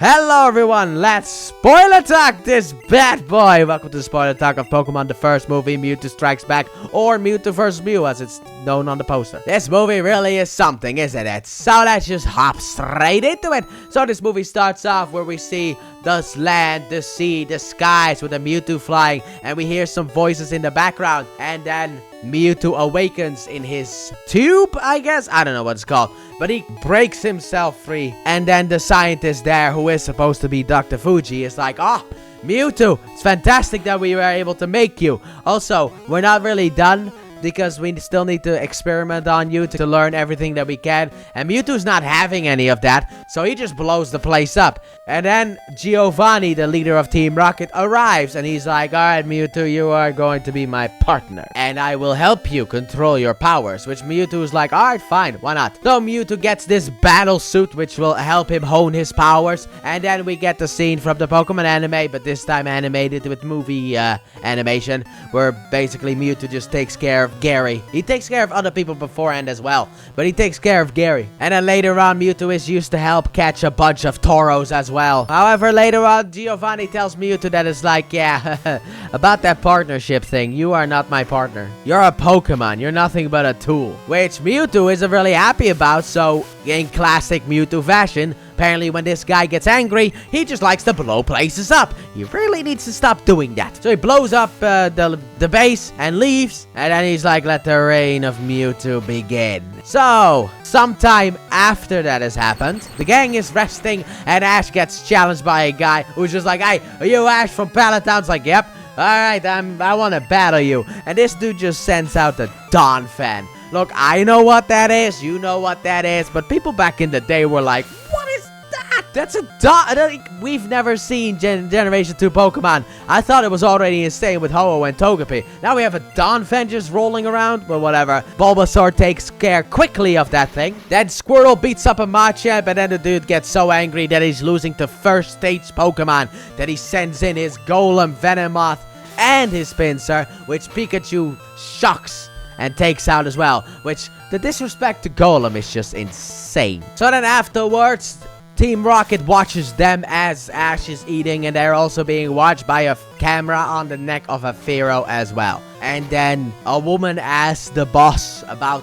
Hello everyone, let's spoiler talk this bad boy. Welcome to the spoiler talk of Pokemon the first movie, Mewtwo Strikes Back, or Mewtwo vs. Mew as it's known on the poster. This movie really is something, isn't it? So let's just hop straight into it. So this movie starts off where we see the land, the sea, the skies with the Mewtwo flying, and we hear some voices in the background, and then Mewtwo awakens in his tube, I guess? I don't know what it's called. But he breaks himself free. And then the scientist there, who is supposed to be Dr. Fuji, is like, "Oh, Mewtwo, it's fantastic that we were able to make you. Also, we're not really done, because we still need to experiment on you to learn everything that we can." And Mewtwo's not having any of that, so he just blows the place up. And then Giovanni, the leader of Team Rocket, arrives, and he's like, "Alright, Mewtwo, you are going to be my partner, and I will help you control your powers." Which Mewtwo's like, "Alright, fine, why not?" So Mewtwo gets this battle suit, which will help him hone his powers. And then we get the scene from the Pokemon anime, but this time animated with movie animation, where basically Mewtwo just takes care of Gary. He takes care of other people beforehand as well, but he takes care of Gary. And then later on, Mewtwo is used to help catch a bunch of Tauros as well. However, later on, Giovanni tells Mewtwo that it's like, yeah, about that partnership thing, you are not my partner. You're a Pokemon. You're nothing but a tool. Which Mewtwo isn't really happy about, so in classic Mewtwo fashion, apparently when this guy gets angry, he just likes to blow places up. He really needs to stop doing that. So he blows up the base and leaves. And then he's like, "Let the reign of Mewtwo begin." So, sometime after that has happened, the gang is resting and Ash gets challenged by a guy who's just like, "Hey, are you Ash from Palatown's?" Like, "Yep. Alright, I want to battle you." And this dude just sends out the Dawn fan. Look, I know what that is. You know what that is. But people back in the day were like, "What is that? That's a Dawn." We've never seen Generation 2 Pokemon. I thought it was already insane with Ho-Oh and Togepi. Now we have a Donphan just rolling around. But whatever. Bulbasaur takes care quickly of that thing. Then Squirtle beats up a Machamp. And then the dude gets so angry that he's losing to first stage Pokemon that he sends in his Golem, Venomoth, and his Pinsir, which Pikachu shocks and takes out as well. Which, the disrespect to Golem is just insane. So then afterwards, Team Rocket watches them as Ash is eating, and they're also being watched by a camera on the neck of a Pharaoh as well. And then a woman asks the boss about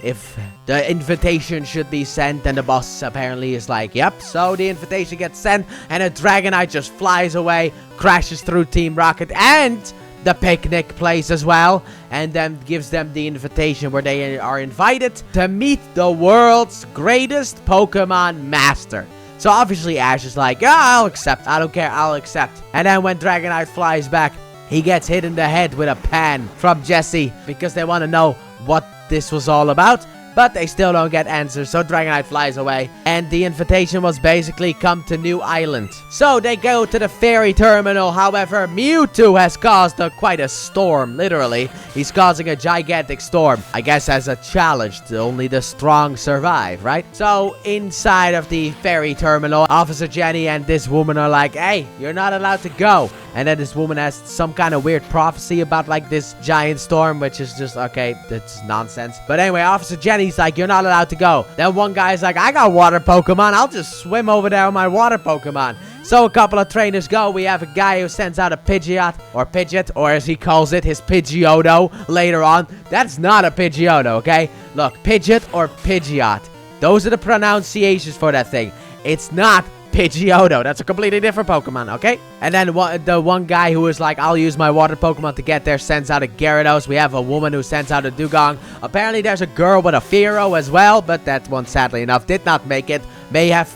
if the invitation should be sent, and the boss apparently is like, "Yep." So the invitation gets sent, and a Dragonite just flies away, crashes through Team Rocket and the picnic place as well, and then gives them the invitation where they are invited to meet the world's greatest Pokemon master. So obviously Ash is like, "Yeah, I'll accept. I don't care. I'll accept." And then when Dragonite flies back, he gets hit in the head with a pan from Jesse because they want to know what this was all about. But they still don't get answers, so Dragonite flies away. And the invitation was basically come to New Island. So they go to the ferry terminal. However, Mewtwo has caused quite a storm, literally. He's causing a gigantic storm. I guess as a challenge, only the strong survive, right? So inside of the ferry terminal, Officer Jenny and this woman are like, "Hey, you're not allowed to go." And then this woman has some kind of weird prophecy about like this giant storm, which is just, okay, that's nonsense. But anyway, Officer Jenny's like, "You're not allowed to go." Then one guy's like, "I got water Pokemon. I'll just swim over there with my water Pokemon." So a couple of trainers go. We have a guy who sends out a Pidgeot, or as he calls it, his Pidgeotto later on. That's not a Pidgeotto, okay? Look, Pidgeot or Pidgeot. Those are the pronunciations for that thing. It's not Pidgeotto. That's a completely different Pokemon, okay? And then the one guy who is like, "I'll use my water Pokemon to get there," sends out a Gyarados. We have a woman who sends out a Dugong. Apparently there's a girl with a Fearow as well, but that one, sadly enough, did not make it. May have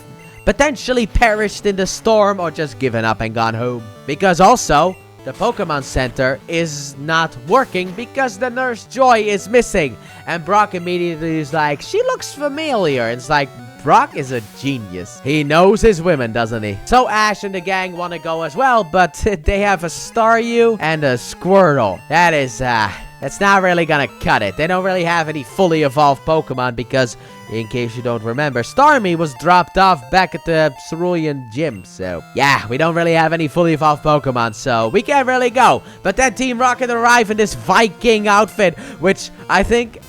potentially perished in the storm or just given up and gone home. Because also, the Pokemon Center is not working because the Nurse Joy is missing. And Brock immediately is like, "She looks familiar." And it's like, Brock is a genius. He knows his women, doesn't he? So Ash and the gang want to go as well, but they have a Staryu and a Squirtle. That's not really gonna cut it. They don't really have any fully evolved Pokemon because, in case you don't remember, Starmie was dropped off back at the Cerulean Gym. So, yeah, we don't really have any fully evolved Pokemon, so we can't really go. But then Team Rocket arrive in this Viking outfit, which I think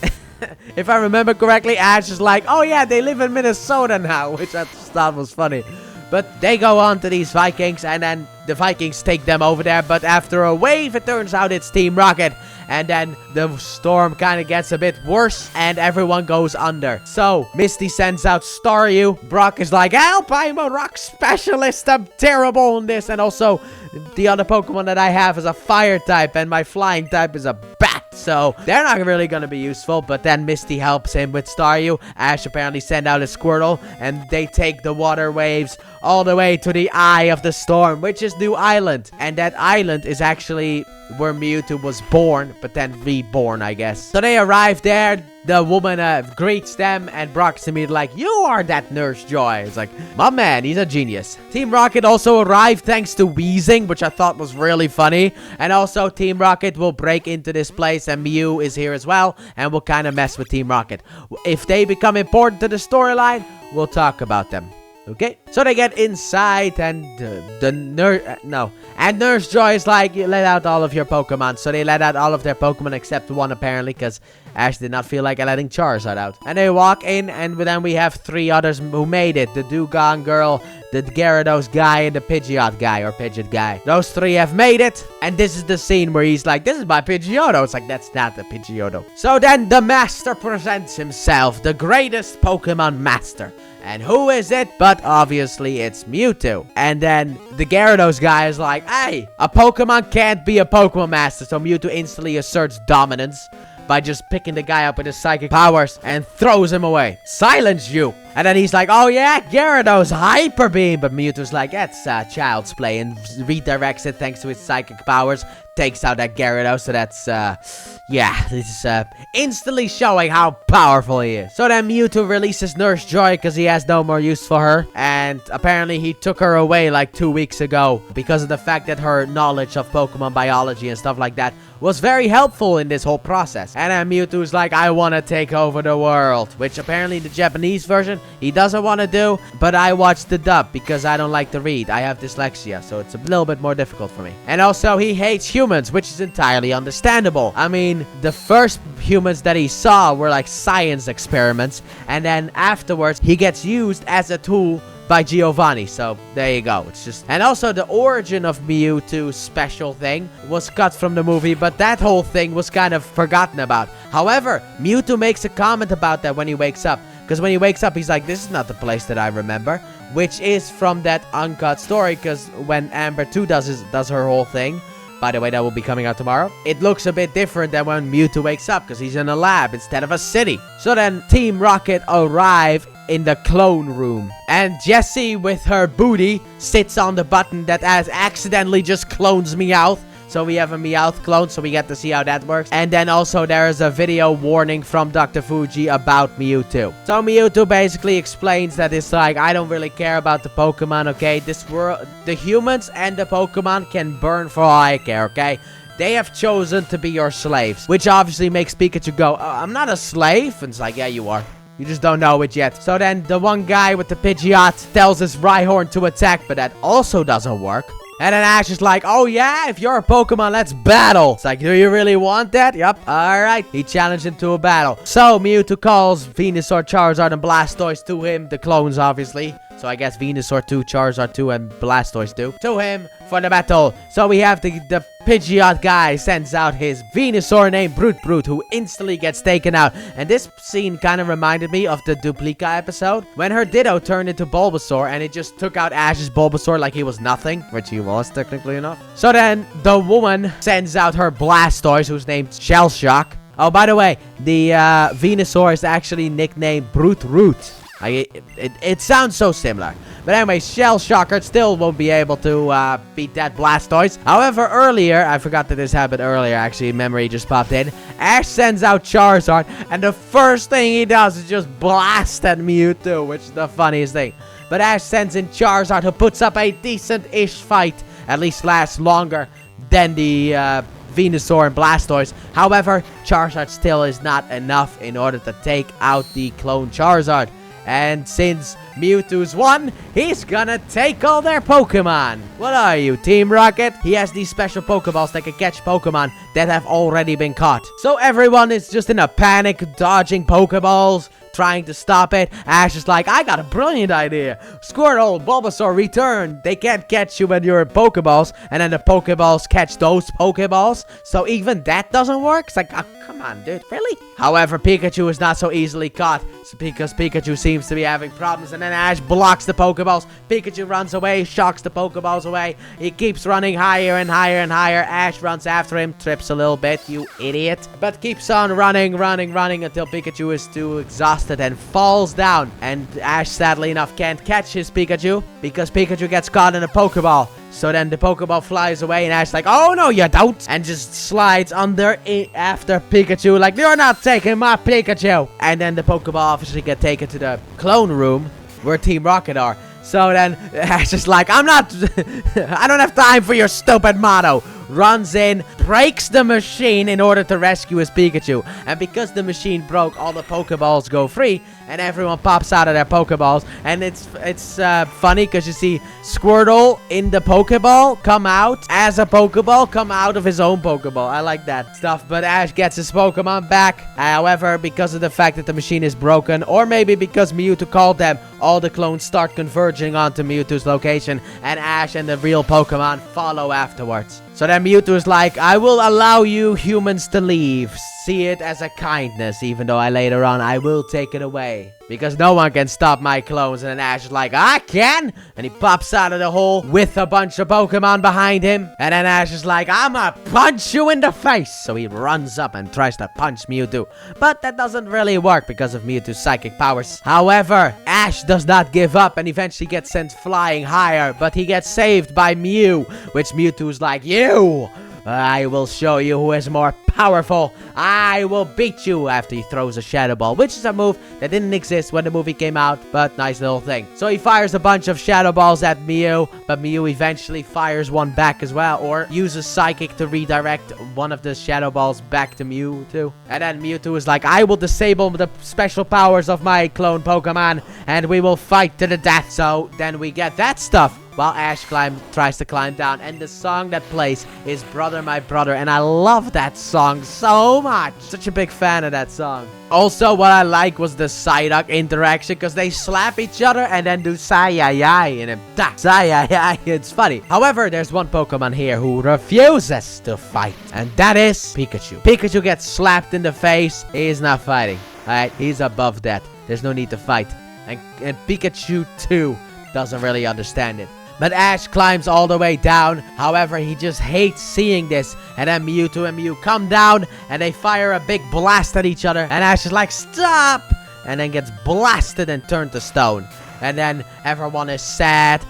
if I remember correctly, Ash is like, "Oh yeah, they live in Minnesota now," which I thought was funny. But they go on to these Vikings, and then the Vikings take them over there. But after a wave, it turns out it's Team Rocket. And then the storm kind of gets a bit worse, and everyone goes under. So Misty sends out Staryu. Brock is like, help, I'm a rock specialist. I'm terrible in this. And also, the other Pokemon that I have is a fire type, and my flying type is a bat. So they're not really going to be useful. But then Misty helps him with Staryu. Ash apparently sent out a Squirtle, and they take the water waves all the way to the eye of the storm, which is New Island. And that island is actually where Mewtwo was born, but then reborn, I guess. So they arrive there. The woman greets them, and Brock's immediately like, you are that Nurse Joy. It's like, my man, he's a genius. Team Rocket also arrived thanks to wheezing, which I thought was really funny. And also, Team Rocket will break into this place, and Mew is here as well, and will kind of mess with Team Rocket. If they become important to the storyline, we'll talk about them. Okay, so they get inside, and and Nurse Joy is like, you let out all of your Pokemon. So they let out all of their Pokemon except one, apparently, because Ash did not feel like letting Charizard out. And they walk in, and then we have 3 others who made it. The Dugong girl, the Gyarados guy, and the Pidgeot guy, or Pidgeot guy. Those 3 have made it, and this is the scene where he's like, this is my Pidgeotto. It's like, that's not the Pidgeotto. So then the Master presents himself, the greatest Pokemon Master. And who is it? But obviously it's Mewtwo. And then the Gyarados guy is like, hey, a Pokemon can't be a Pokemon Master. So Mewtwo instantly asserts dominance by just picking the guy up with his psychic powers and throws him away. Silence you. And then he's like, oh yeah, Gyarados, Hyper Beam. But Mewtwo's like, that's child's play, and redirects it thanks to his psychic powers. Takes out that Gyarados, so that's, yeah, this is instantly showing how powerful he is. So then Mewtwo releases Nurse Joy because he has no more use for her. And apparently he took her away like 2 weeks ago because of the fact that her knowledge of Pokemon biology and stuff like that was very helpful in this whole process. And then Mewtwo's like, I want to take over the world, which apparently the Japanese version he doesn't want to do, but I watched the dub because I don't like to read. I have dyslexia, so it's a little bit more difficult for me. And also he hates humans, which is entirely understandable. I mean, the first humans that he saw were like science experiments, and then afterwards he gets used as a tool by Giovanni. So there you go. It's just, and also the origin of Mewtwo's special thing was cut from the movie, but that whole thing was kind of forgotten about. However, Mewtwo makes a comment about that when he wakes up, because when he wakes up he's like, this is not the place that I remember, which is from that uncut story. Because when Amber 2 does her whole thing, by the way, that will be coming out tomorrow, it looks a bit different than when Mewtwo wakes up, because he's in a lab instead of a city. So then Team Rocket arrive in the clone room, and Jessie with her booty sits on the button that has accidentally just clones Meowth. So we have a Meowth clone, so we get to see how that works. And then also there is a video warning from Dr. Fuji about Mewtwo. So Mewtwo basically explains that it's like, I don't really care about the Pokemon, okay? This world, the humans and the Pokemon can burn for all I care, okay? They have chosen to be your slaves, which obviously makes Pikachu go, I'm not a slave. And it's like, yeah, you are. You just don't know it yet. So then the one guy with the Pidgeot tells his Rhyhorn to attack, but that also doesn't work. And then Ash is like, oh yeah, if you're a Pokemon, let's battle. It's like, do you really want that? Yep. Alright. He challenged him to a battle. So Mewtwo calls Venusaur, Charizard, and Blastoise to him. The clones, obviously. So I guess Venusaur 2, Charizard 2, and Blastoise 2. To him for the battle. So we have the Pidgeot guy sends out his Venusaur named Brute, who instantly gets taken out. And this scene kind of reminded me of the Duplica episode, when her Ditto turned into Bulbasaur, and it just took out Ash's Bulbasaur like he was nothing, which he was, technically enough. So then the woman sends out her Blastoise, who's named Shell Shock. Oh, by the way, the Venusaur is actually nicknamed Brute. It sounds so similar. But anyway, Shell Shocker still won't be able to beat that Blastoise. However, earlier, I forgot that this happened earlier, actually, memory just popped in. Ash sends out Charizard, and the first thing he does is just blast at Mewtwo, which is the funniest thing. But Ash sends in Charizard, who puts up a decent-ish fight, at least lasts longer than the Venusaur and Blastoise. However, Charizard still is not enough in order to take out the clone Charizard. And since Mewtwo's won, he's gonna take all their Pokemon. What are you, Team Rocket? He has these special Pokeballs that can catch Pokemon that have already been caught. So everyone is just in a panic, dodging Pokeballs, trying to stop it. Ash is like, I got a brilliant idea. Squirtle, Bulbasaur, return. They can't catch you when you're in Pokeballs, and then the Pokeballs catch those Pokeballs. So even that doesn't work. It's like, oh, come on, dude, really? However, Pikachu is not so easily caught because Pikachu seems to be having problems, and then Ash blocks the Pokeballs. Pikachu runs away, shocks the Pokeballs away. He keeps running higher and higher and higher. Ash runs after him, trips a little bit, you idiot, but keeps on running until Pikachu is too exhausted and falls down. And Ash, sadly enough, can't catch his Pikachu because Pikachu gets caught in a Pokeball. So then the Pokeball flies away, and Ash's like, oh no you don't, and just slides under after Pikachu, like, you're not taking my Pikachu. And then the Pokeball obviously get taken to the clone room where Team Rocket are. So then Ash is like, I don't have time for your stupid motto. Runs in, breaks the machine in order to rescue his Pikachu. And because the machine broke, all the Pokeballs go free, and everyone pops out of their Pokeballs. And it's funny because you see Squirtle in the Pokeball come out as a Pokeball, come out of his own Pokeball. I like that stuff. But Ash gets his Pokemon back. However, because of the fact that the machine is broken, or maybe because Mewtwo called them, all the clones start converging onto Mewtwo's location, and Ash and the real Pokemon follow afterwards. So then Mewtwo is like, I will allow you humans to leave. See it as a kindness, even though later on I will take it away. Because no one can stop my clones. And then Ash is like, I can! And he pops out of the hole with a bunch of Pokemon behind him. And then Ash is like, I'ma punch you in the face. So he runs up and tries to punch Mewtwo. But that doesn't really work because of Mewtwo's psychic powers. However, Ash does not give up and eventually gets sent flying higher. But he gets saved by Mew, which Mewtwo's like, you! I will show you who is more powerful. I will beat you, after he throws a Shadow Ball, which is a move that didn't exist when the movie came out, but nice little thing. So he fires a bunch of Shadow Balls at Mew, but Mew eventually fires one back as well, or uses Psychic to redirect one of the Shadow Balls back to Mewtwo. And then Mewtwo is like, I will disable the special powers of my clone Pokemon, and we will fight to the death. So then we get that stuff. While Ash tries to climb down, and the song that plays is Brother My Brother, and I love that song so much. Such a big fan of that song. Also, what I like was the Psyduck interaction, because they slap each other and then do Sai-Yai in him. Sai-Yai, it's funny. However, there's one Pokemon here who refuses to fight, and that is Pikachu. Pikachu gets slapped in the face. He is not fighting. Alright, he's above that. There's no need to fight. And Pikachu too doesn't really understand it. But Ash climbs all the way down. However, he just hates seeing this. And then Mewtwo and Mew come down, and they fire a big blast at each other. And Ash is like, stop! And then gets blasted and turned to stone. And then everyone is sad.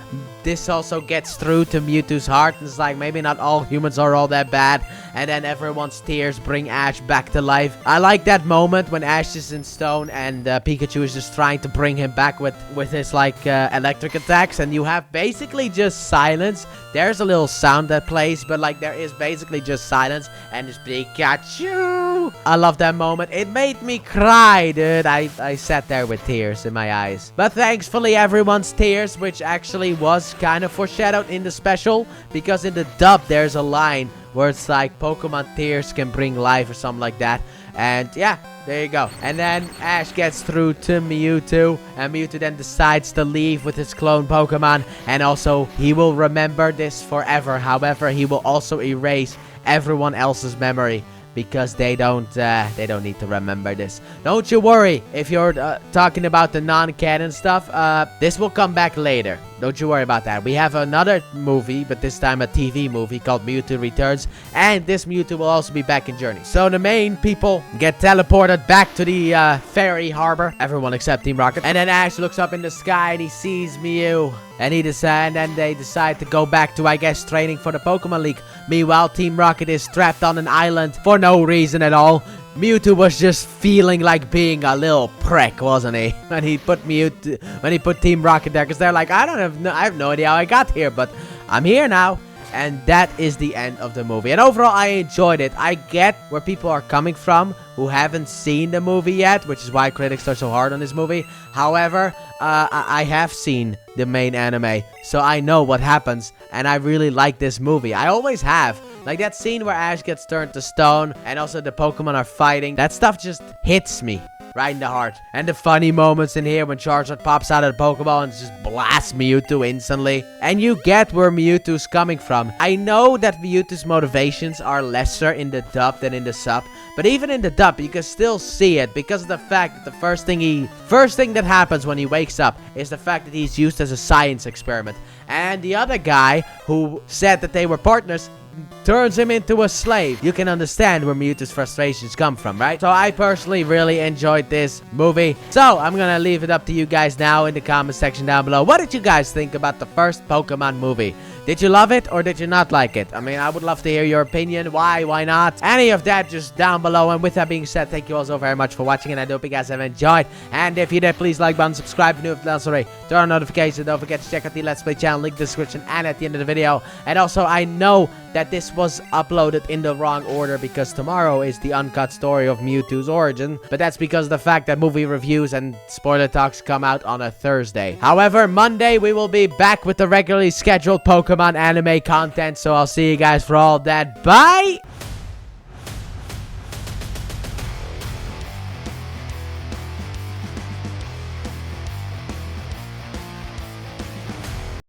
This also gets through to Mewtwo's heart. And it's like, maybe not all humans are all that bad. And then everyone's tears bring Ash back to life. I like that moment when Ash is in stone and Pikachu is just trying to bring him back with his electric attacks. And you have basically just silence. There's a little sound that plays, but like there is basically just silence. And it's Pikachu. I love that moment. It made me cry, dude. I sat there with tears in my eyes. But thankfully everyone's tears, which actually was kind of foreshadowed in the special, because in the dub there's a line where it's like Pokemon tears can bring life or something like that. And yeah, there you go. And then Ash gets through to Mewtwo, and Mewtwo then decides to leave with his clone Pokemon, and also he will remember this forever. However, he will also erase everyone else's memory, because they don't need to remember this. Don't you worry if you're talking about the non-canon stuff. This will come back later. Don't you worry about that. We have another movie, but this time a TV movie called Mewtwo Returns. And this Mewtwo will also be back in Journey. So the main people get teleported back to the fairy harbor. Everyone except Team Rocket. And then Ash looks up in the sky and he sees Mew. And then they decide to go back to, I guess, training for the Pokemon League. Meanwhile, Team Rocket is trapped on an island for no reason at all. Mewtwo was just feeling like being a little prick, wasn't he? When he put Team Rocket there, because they're like, I have no idea how I got here, but I'm here now. And that is the end of the movie. And overall, I enjoyed it. I get where people are coming from who haven't seen the movie yet, which is why critics are so hard on this movie. However, I have seen the main anime, so I know what happens, and I really like this movie. I always have. Like that scene where Ash gets turned to stone, and also the Pokemon are fighting. That stuff just hits me. right in the heart. And the funny moments in here when Charizard pops out of the Pokeball and just blasts Mewtwo instantly. And you get where Mewtwo's coming from. I know that Mewtwo's motivations are lesser in the dub than in the sub, but even in the dub, you can still see it because of the fact that the first thing that happens when he wakes up is the fact that he's used as a science experiment. And the other guy who said that they were partners turns him into a slave. You can understand where Mewtwo's frustrations come from, right? So I personally really enjoyed this movie. So I'm gonna leave it up to you guys now in the comment section down below. What did you guys think about the first Pokemon movie? Did you love it or did you not like it? I mean, I would love to hear your opinion. Why not? Any of that just down below. And with that being said, thank you all so very much for watching, and I hope you guys have enjoyed. And if you did, please like button, subscribe if you're new, if not already, turn on notifications. Don't forget to check out the Let's Play channel, link in the description and at the end of the video. And also, I know that this was uploaded in the wrong order because tomorrow is the uncut story of Mewtwo's origin, but that's because of the fact that movie reviews and spoiler talks come out on a Thursday. However, Monday we will be back with the regularly scheduled Pokemon anime content, so I'll see you guys for all that. Bye!